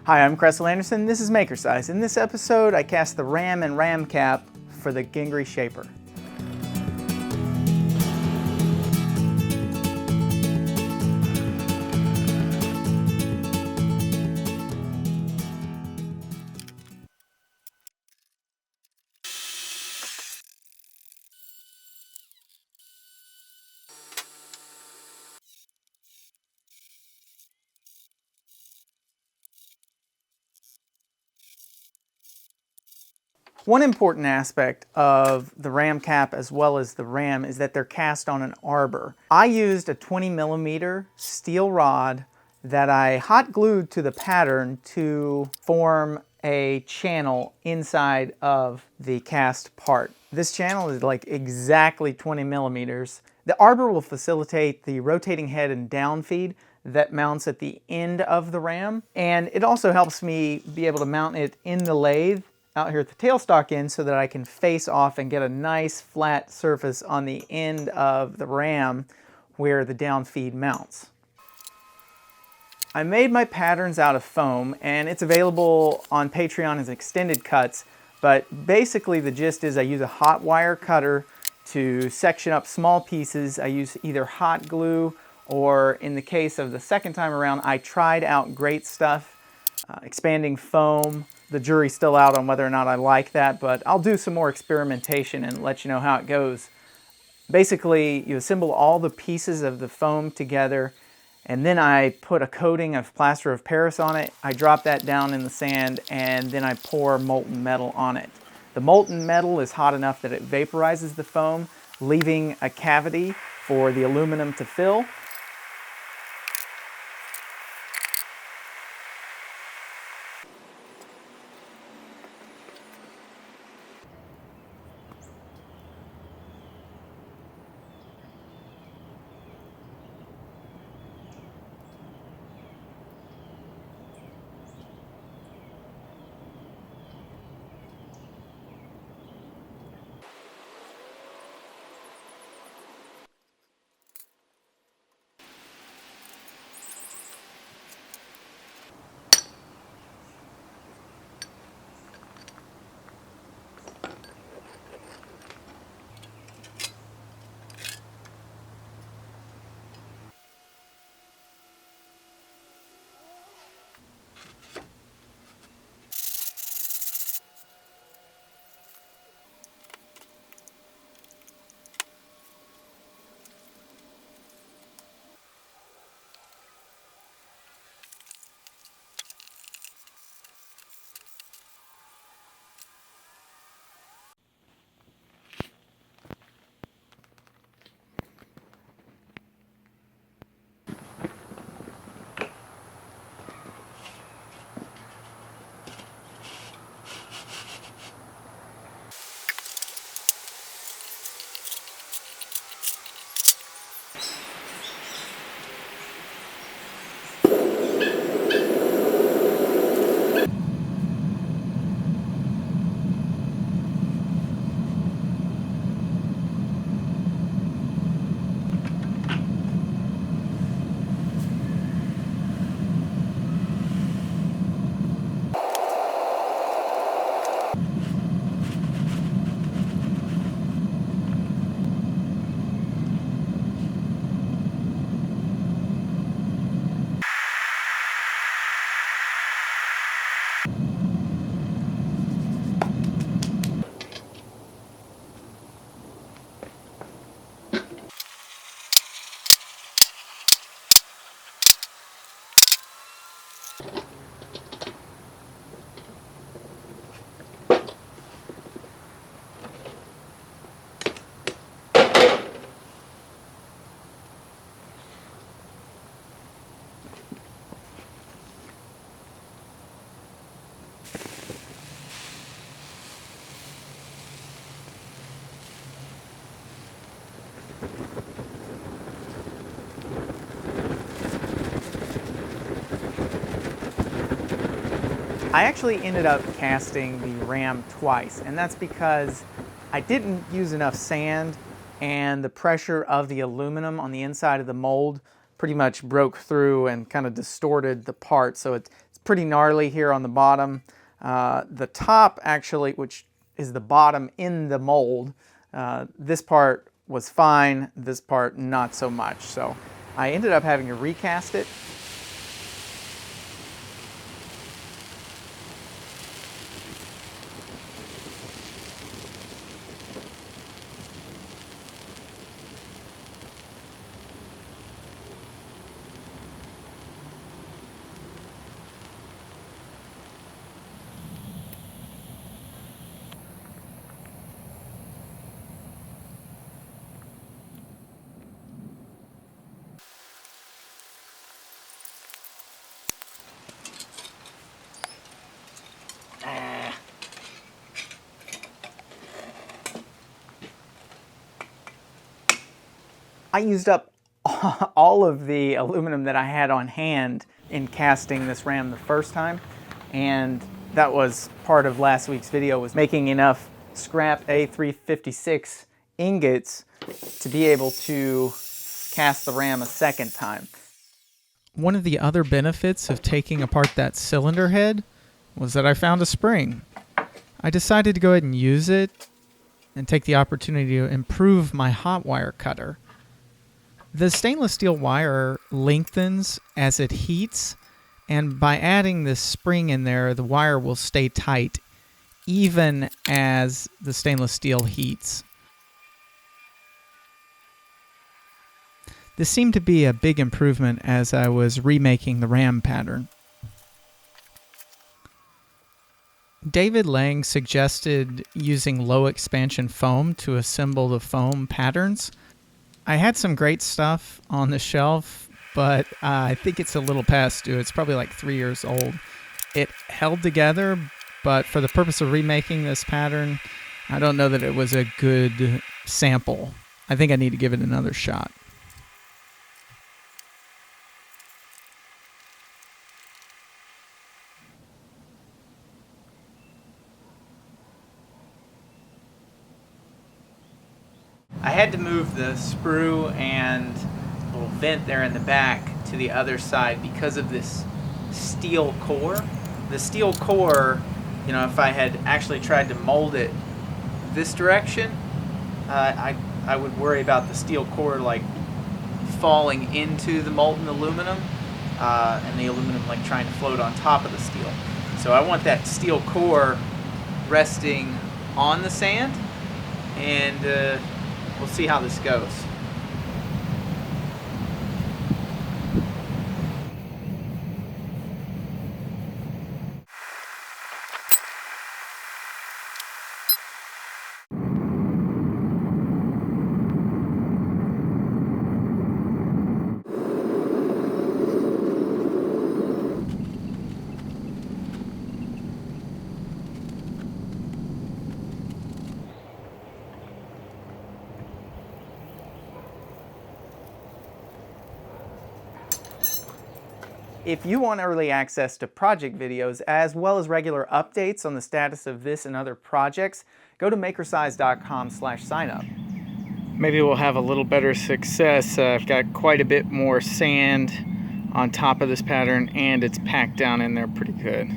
Hi, I'm Cressel Anderson. This is Makercise. In this episode, I cast the RAM and RAM cap for the Gingery shaper. One important aspect of the RAM cap as well as the RAM is that they're cast on an arbor. I used a 20mm steel rod that I hot glued to the pattern to form a channel inside of the cast part. This channel is like exactly 20mm. The arbor will facilitate the rotating head and down feed that mounts at the end of the RAM, and it also helps me be able to mount it in the lathe out here at the tailstock end so that I can face off and get a nice flat surface on the end of the RAM where the down feed mounts. I made my patterns out of foam, and it's available on Patreon as extended cuts, but basically the gist is I use a hot wire cutter to section up small pieces. I use either hot glue or, in the case of the second time around, I tried out Great Stuff, expanding foam. The jury's still out on whether or not I like that, but I'll do some more experimentation and let you know how it goes. Basically, you assemble all the pieces of the foam together, and then I put a coating of plaster of Paris on it. I drop that down in the sand, and then I pour molten metal on it. The molten metal is hot enough that it vaporizes the foam, leaving a cavity for the aluminum to fill. I actually ended up casting the RAM twice, and that's because I didn't use enough sand, and the pressure of the aluminum on the inside of the mold pretty much broke through and kind of distorted the part, so it's pretty gnarly here on the bottom. The top actually, which is the bottom in the mold, this part was fine, this part not so much. So I ended up having to recast it. I used up all of the aluminum that I had on hand in casting this RAM the first time, and that was part of last week's video, was making enough scrap A356 ingots to be able to cast the RAM a second time. One of the other benefits of taking apart that cylinder head was that I found a spring. I decided to go ahead and use it and take the opportunity to improve my hot wire cutter. The stainless steel wire lengthens as it heats, and by adding this spring in there, the wire will stay tight even as the stainless steel heats. This seemed to be a big improvement as I was remaking the RAM pattern. David Lang suggested using low expansion foam to assemble the foam patterns. I had some great stuff on the shelf, but I think it's a little past due. It's probably like 3 years old. It held together, but for the purpose of remaking this pattern, I don't know that it was a good sample. I think I need to give it another shot. I had to move the sprue and little vent there in the back to the other side because of this steel core. The steel core, you know, if I had actually tried to mold it this direction, I would worry about the steel core like falling into the molten aluminum and the aluminum like trying to float on top of the steel. So I want that steel core resting on the sand, and we'll see how this goes. If you want early access to project videos as well as regular updates on the status of this and other projects, go to makercise.com/signup. Maybe we'll have a little better success. I've got quite a bit more sand on top of this pattern, and it's packed down in there pretty good.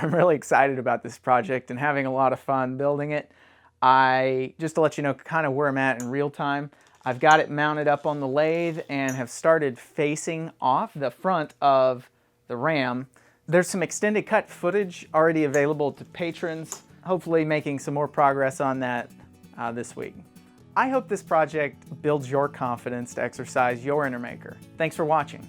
I'm really excited about this project and having a lot of fun building it. Just to let you know kind of where I'm at in real time, I've got it mounted up on the lathe and have started facing off the front of the RAM. There's some extended cut footage already available to patrons, hopefully making some more progress on that this week. I hope this project builds your confidence to exercise your inner maker. Thanks for watching.